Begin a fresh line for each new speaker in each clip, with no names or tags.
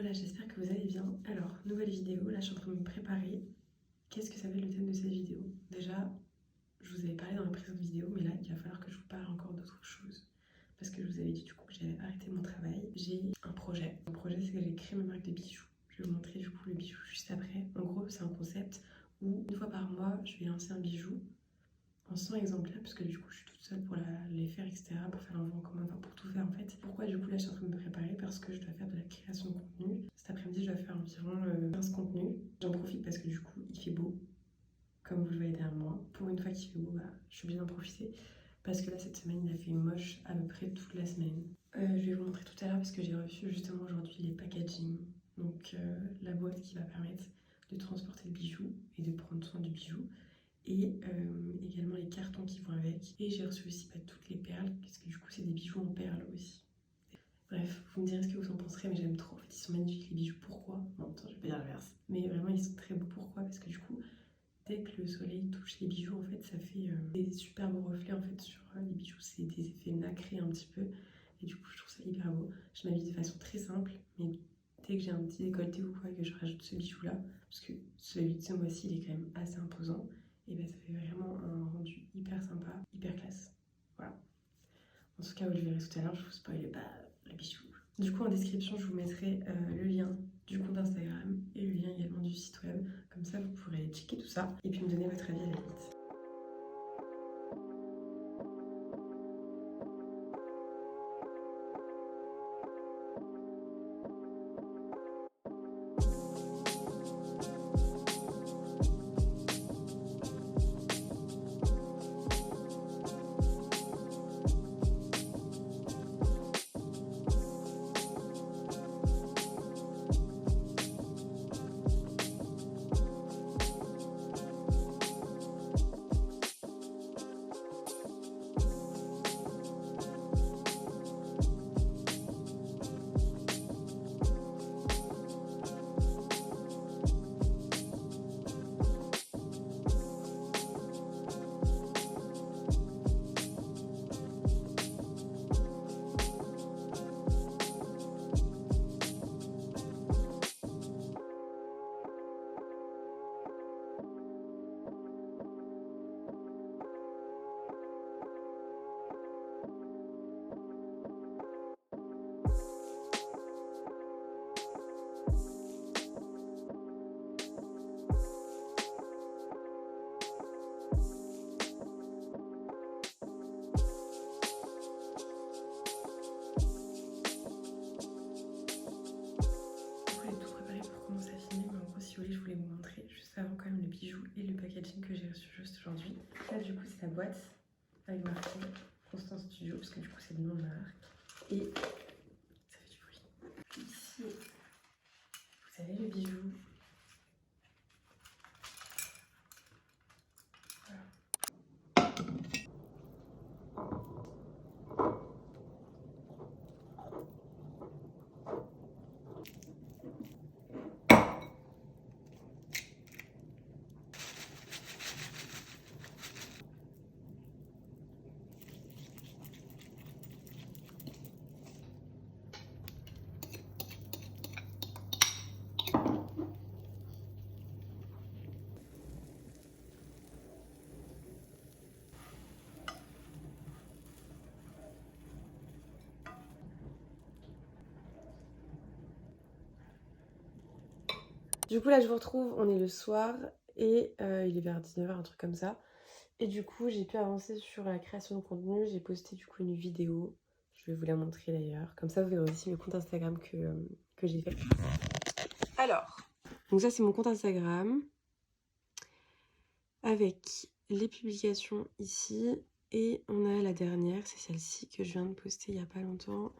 Voilà, j'espère que vous allez bien. Alors, nouvelle vidéo, là je suis en train de me préparer. Qu'est-ce que ça va être le thème de cette vidéo? Déjà, je vous avais parlé dans la précédente vidéo, mais là il va falloir que je vous parle encore d'autres choses. Parce que je vous avais dit du coup que j'avais arrêté mon travail. J'ai un projet. Mon projet c'est que j'ai créé ma marque de bijoux. Je vais vous montrer du coup le bijou juste après. En gros, c'est un concept où une fois par mois, je vais lancer un bijou en 100 exemplaires, parce que du coup je suis toute seule pour les faire, etc., pour faire l'envoi en commun, enfin pour tout faire en fait. Pourquoi du coup là je suis en train de me préparer? Parce que je dois faire de la création de contenu. Cet après-midi je dois faire environ 15 contenus. J'en profite parce que du coup il fait beau, comme vous le voyez derrière moi. Pour une fois qu'il fait beau, bah, je suis obligée d'en profiter. Parce que là cette semaine il a fait moche à peu près toute la semaine. Je vais vous montrer tout à l'heure parce que j'ai reçu justement aujourd'hui les packaging. Donc la boîte qui va permettre de transporter le bijou et de prendre soin du bijou. Et également les cartons qui vont avec. Et j'ai reçu aussi toutes les perles, parce que du coup c'est des bijoux en perles aussi. Bref, vous me direz ce que vous en penserez, mais j'aime trop. En fait, ils sont magnifiques les bijoux. Pourquoi? Non, attends, je vais pas dire l'inverse. Mais vraiment, ils sont très beaux. Pourquoi? Parce que du coup, dès que le soleil touche les bijoux, en fait, ça fait des super beaux reflets en fait sur les bijoux. C'est des effets nacrés un petit peu. Et du coup, je trouve ça hyper beau. Je m'habille de façon très simple, mais dès que j'ai un petit décolleté ou quoi, que je rajoute ce bijou là, parce que celui de ce mois-ci, il est quand même assez imposant, et ben ça fait vraiment un rendu hyper sympa, hyper classe. Voilà. En tout cas, vous le verrez tout à l'heure, je vous spoil pas le bijou. Du coup, en description, je vous mettrai le lien du compte Instagram et le lien également du site web. Comme ça, vous pourrez checker tout ça et puis me donner votre avis à la limite. Je voulais vous montrer juste avant quand même le bijou et le packaging que j'ai reçu juste aujourd'hui. Là du coup c'est la boîte avec marqué Constance Studio parce que du coup c'est le nom de ma marque et ça fait du bruit. Puis ici vous avez le bijou. Voilà. Du coup là je vous retrouve, on est le soir et il est vers 19h, un truc comme ça. Et du coup j'ai pu avancer sur la création de contenu, j'ai posté du coup une vidéo, je vais vous la montrer d'ailleurs. Comme ça vous verrez aussi le compte Instagram que j'ai fait. Alors, donc ça c'est mon compte Instagram avec les publications ici et on a la dernière, c'est celle-ci que je viens de poster il n'y a pas longtemps.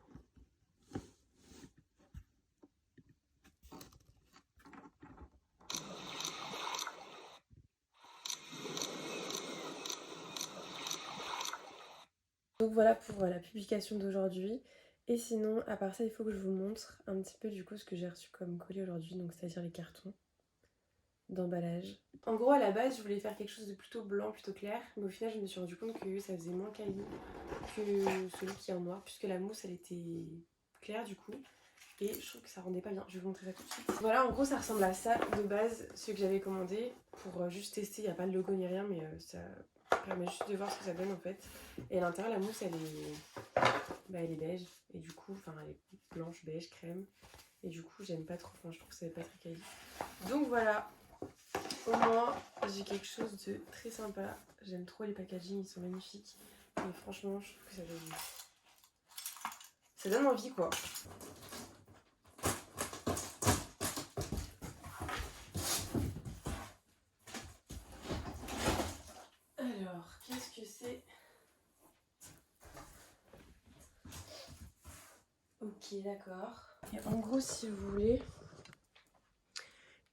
Donc voilà pour la publication d'aujourd'hui. Et sinon, à part ça, il faut que je vous montre un petit peu du coup ce que j'ai reçu comme colis aujourd'hui, donc c'est-à-dire les cartons d'emballage. En gros, à la base, je voulais faire quelque chose de plutôt blanc, plutôt clair, mais au final, je me suis rendu compte que ça faisait moins quali que celui qui est en noir, puisque la mousse, elle était claire du coup. et je trouve que ça rendait pas bien. Je vais vous montrer ça tout de suite. Voilà, en gros ça ressemble à ça de base, ce que j'avais commandé pour juste tester. Il n'y a pas de logo ni rien, mais ça permet juste de voir ce que ça donne en fait. Et à l'intérieur la mousse elle est beige et du coup, enfin elle est blanche, beige, crème. Et du coup j'aime pas trop, enfin je trouve que c'est pas très quali. Donc voilà, au moins j'ai quelque chose de très sympa. J'aime trop les packaging, ils sont magnifiques. Et franchement je trouve que ça donne envie quoi. Alors, qu'est-ce que c'est? Ok, d'accord. Et en gros, si vous voulez,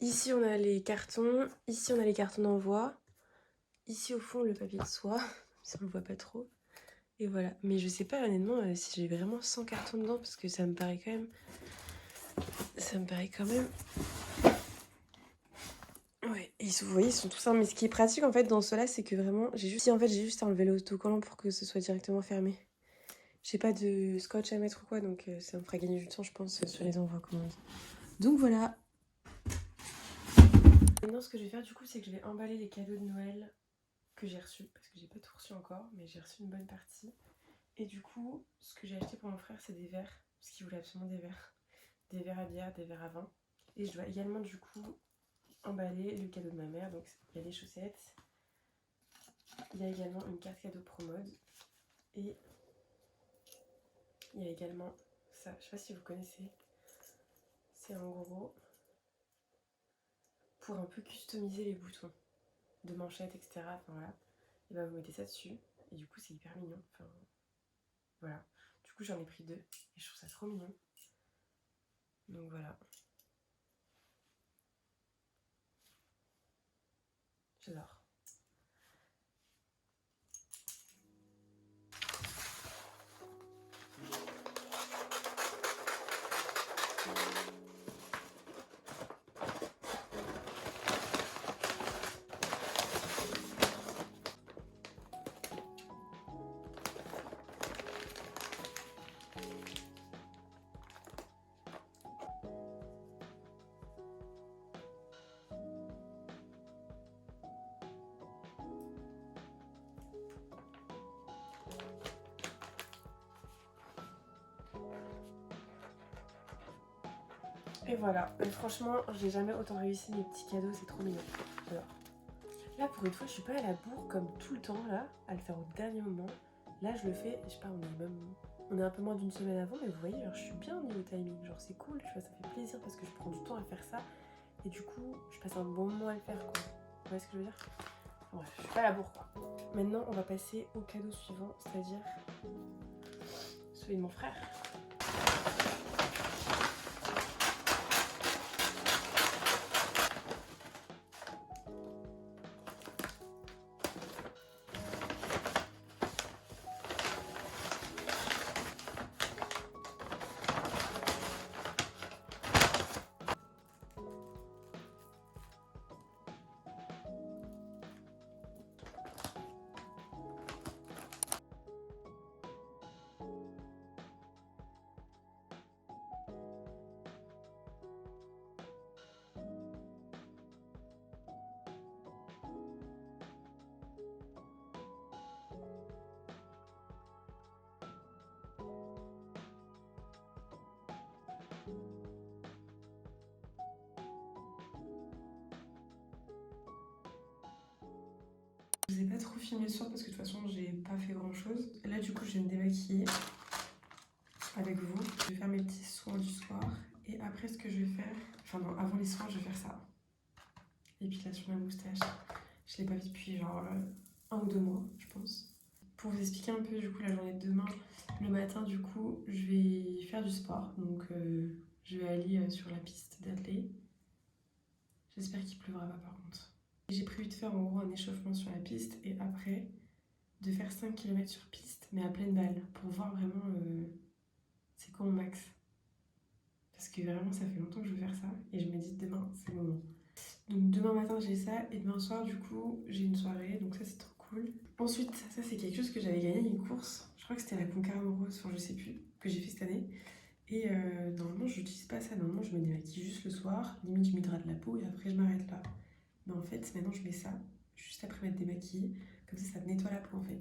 ici on a les cartons, ici on a les cartons d'envoi, ici au fond le papier de soie, ça on le voit pas trop. Et voilà, mais je sais pas honnêtement si j'ai vraiment 100 cartons dedans parce que ça me paraît quand même... Ouais, et vous voyez, ils sont tous simples. Mais ce qui est pratique en fait dans ceux-là, c'est que vraiment, j'ai juste à enlever l'autocollant pour que ce soit directement fermé. J'ai pas de scotch à mettre ou quoi, donc ça me fera gagner du temps, je pense, sur les envois commandes. Donc voilà. Maintenant, ce que je vais faire du coup, c'est que je vais emballer les cadeaux de Noël que j'ai reçus, parce que j'ai pas tout reçu encore, mais j'ai reçu une bonne partie. Et du coup, ce que j'ai acheté pour mon frère, c'est des verres, parce qu'il voulait absolument des verres. Des verres à bière, des verres à vin. Et je dois également du coup emballer le cadeau de ma mère, donc il y a des chaussettes. Il y a également une carte cadeau Promode. Et il y a également ça, je sais pas si vous connaissez. C'est en gros pour un peu customiser les boutons de manchettes, etc. Enfin voilà. Et bah vous mettez ça dessus. Et du coup c'est hyper mignon. Enfin voilà. Du coup j'en ai pris 2 et je trouve ça trop mignon. Donc voilà. J'adore. Et voilà, et franchement, j'ai jamais autant réussi mes petits cadeaux, c'est trop mignon. Alors, là pour une fois, je suis pas à la bourre comme tout le temps là, à le faire au dernier moment. Là, je le fais, je sais pas, on est un peu moins d'une semaine avant, mais vous voyez, genre, je suis bien au niveau timing. Genre, c'est cool, tu vois, ça fait plaisir parce que je prends du temps à faire ça. Et du coup, je passe un bon moment à le faire, quoi. Vous voyez ce que je veux dire? Enfin, bref, je suis pas à la bourre, quoi. Maintenant, on va passer au cadeau suivant, c'est-à-dire celui de mon frère. Je vous ai pas trop filmé ce soir parce que de toute façon j'ai pas fait grand chose. Là du coup je vais me démaquiller avec vous. Je vais faire mes petits soins du soir. Et après ce que je vais faire, enfin non, avant les soins je vais faire ça. Épilation de la moustache. Je l'ai pas fait depuis genre 1 ou 2 mois je pense. Pour vous expliquer un peu du coup la journée de demain, le matin du coup je vais faire du sport. Donc je vais aller sur la piste d'athlée. J'espère qu'il pleuvra pas par contre. J'ai prévu de faire en gros un échauffement sur la piste et après de faire 5 km sur piste mais à pleine balle pour voir vraiment c'est quoi mon max. Parce que vraiment ça fait longtemps que je veux faire ça et je me dis demain c'est le moment. Donc demain matin j'ai ça et demain soir du coup j'ai une soirée donc ça c'est trop cool. Ensuite ça c'est quelque chose que j'avais gagné une course, je crois que c'était la Concarne Rose, enfin je sais plus, que j'ai fait cette année. Et normalement, je n'utilise pas ça. Normalement, je me démaquille juste le soir. Limite, je m'hydrate la peau et après, je m'arrête là. Mais en fait, maintenant, je mets ça juste après m'être démaquillée. Comme ça nettoie la peau en fait.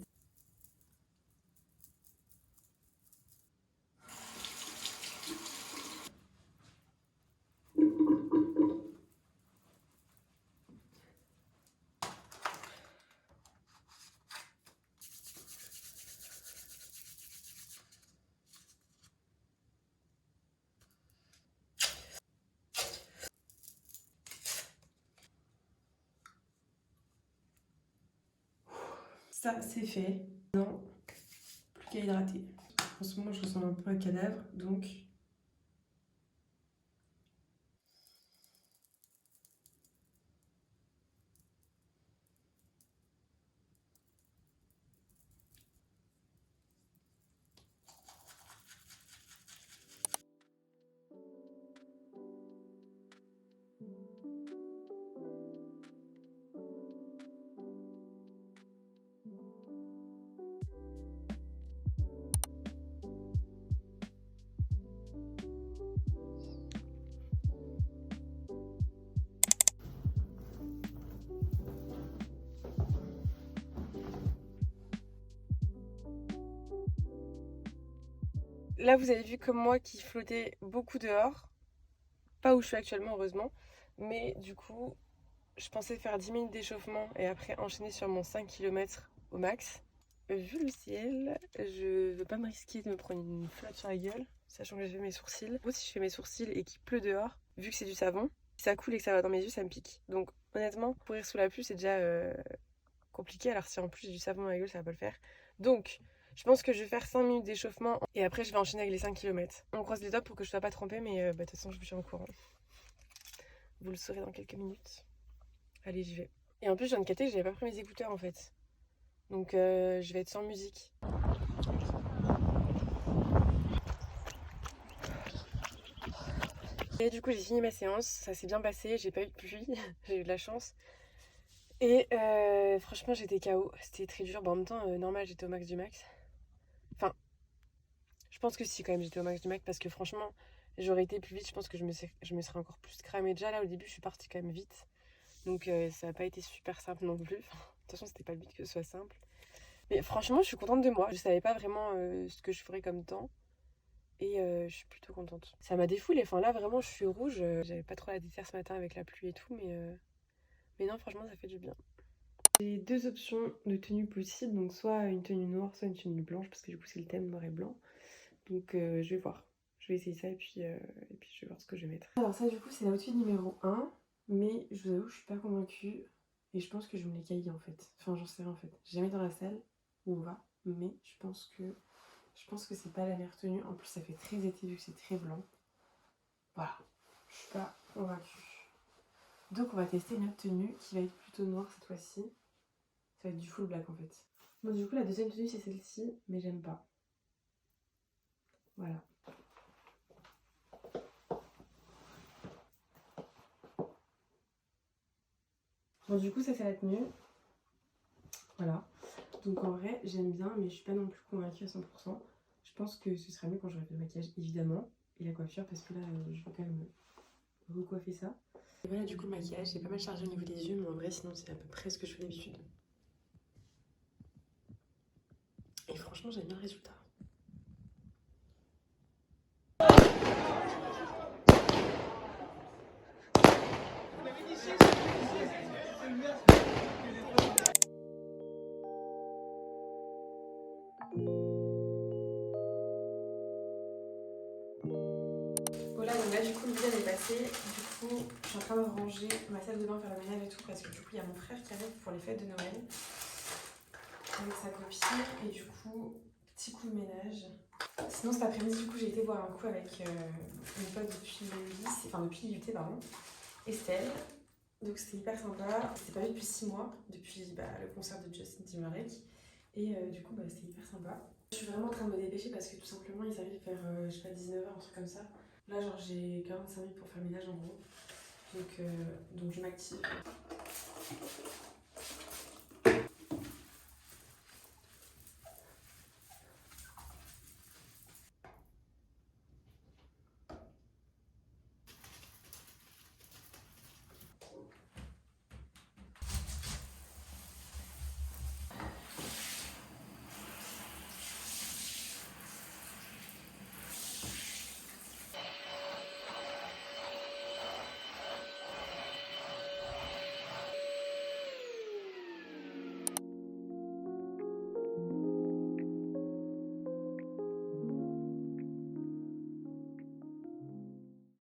Ça, c'est fait. Non, plus qu'à hydrater. En ce moment, je ressemble un peu à un cadavre, donc... Là, vous avez vu comme moi qui flottais beaucoup dehors. Pas où je suis actuellement, heureusement. Mais du coup, je pensais faire 10 minutes d'échauffement et après enchaîner sur mon 5 km au max. Vu le ciel, je veux pas me risquer de me prendre une flotte sur la gueule, sachant que j'ai fait mes sourcils. Si je fais mes sourcils et qu'il pleut dehors, vu que c'est du savon, si ça coule et que ça va dans mes yeux, ça me pique. Donc honnêtement, courir sous la pluie, c'est déjà compliqué. Alors si en plus j'ai du savon dans la gueule, ça va pas le faire. Donc, je pense que je vais faire 5 minutes d'échauffement et après je vais enchaîner avec les 5 km. On croise les doigts pour que je sois pas trempée, mais de toute façon, je suis en courant. Vous le saurez dans quelques minutes. Allez, j'y vais. Et en plus, je viens de capter que j'avais pas pris mes écouteurs en fait. Donc je vais être sans musique. Et du coup, j'ai fini ma séance, ça s'est bien passé, j'ai pas eu de pluie, j'ai eu de la chance. Et franchement, j'étais KO, c'était très dur. Bon, en même temps, normal, j'étais au max du max. Enfin, je pense que si, quand même, j'étais au max du max parce que franchement, j'aurais été plus vite, je pense que je me serais encore plus cramée. Déjà là, au début, je suis partie quand même vite. Donc ça n'a pas été super simple non plus. Enfin, de toute façon, c'était pas le but que ce soit simple. Mais franchement, je suis contente de moi. Je savais pas vraiment ce que je ferais comme temps. Et je suis plutôt contente. Ça m'a défoulé. Enfin là, vraiment, je suis rouge. J'avais pas trop la déterre ce matin avec la pluie et tout. Mais non, franchement, ça fait du bien. J'ai deux options de tenue possibles. Donc soit une tenue noire, soit une tenue blanche. Parce que du coup, c'est le thème noir et blanc. Donc je vais voir. Je vais essayer ça et puis je vais voir ce que je vais mettre. Alors ça, du coup, c'est l'outfit numéro 1. Mais je vous avoue, je suis pas convaincue. Et je pense que je vais me les cailler en fait. Enfin, j'en sais rien en fait. J'ai jamais dans la salle où on va. Mais je pense que c'est pas la meilleure tenue. En plus, ça fait très été vu que c'est très blanc. Voilà. Je suis pas convaincue. Donc, on va tester une autre tenue qui va être plutôt noire cette fois-ci. Ça va être du full black en fait. Bon, du coup, la deuxième tenue, c'est celle-ci. Mais j'aime pas. Voilà. Bon, du coup, ça, c'est la tenue. Voilà. Donc, en vrai, j'aime bien, mais je suis pas non plus convaincue à 100%. Je pense que ce serait mieux quand j'aurai fait le maquillage, évidemment. Et la coiffure, parce que là, je vais quand même recoiffer ça. Et voilà, du coup, le maquillage, j'ai pas mal chargé au niveau des yeux, mais en vrai, sinon, c'est à peu près ce que je fais d'habitude. Et franchement, j'aime bien le résultat. Voilà, donc là, du coup, le week-end est passé. Du coup, je suis en train de ranger ma salle de bain, faire le ménage et tout, parce que du coup, il y a mon frère qui arrive pour les fêtes de Noël avec sa copine. Et du coup, petit coup de ménage. Sinon, cet après-midi, du coup, j'ai été boire un coup avec une pote depuis le lycée, enfin depuis l'IUT, pardon, Estelle. Donc c'était hyper sympa. On s'était pas vu depuis 6 mois, depuis le concert de Justin Timberlake. Et du coup, c'était hyper sympa. Je suis vraiment en train de me dépêcher parce que tout simplement, ils arrivent vers, je sais pas, 19h, un truc comme ça. Là, genre, j'ai 45 minutes pour faire le ménage en gros. Donc je m'active.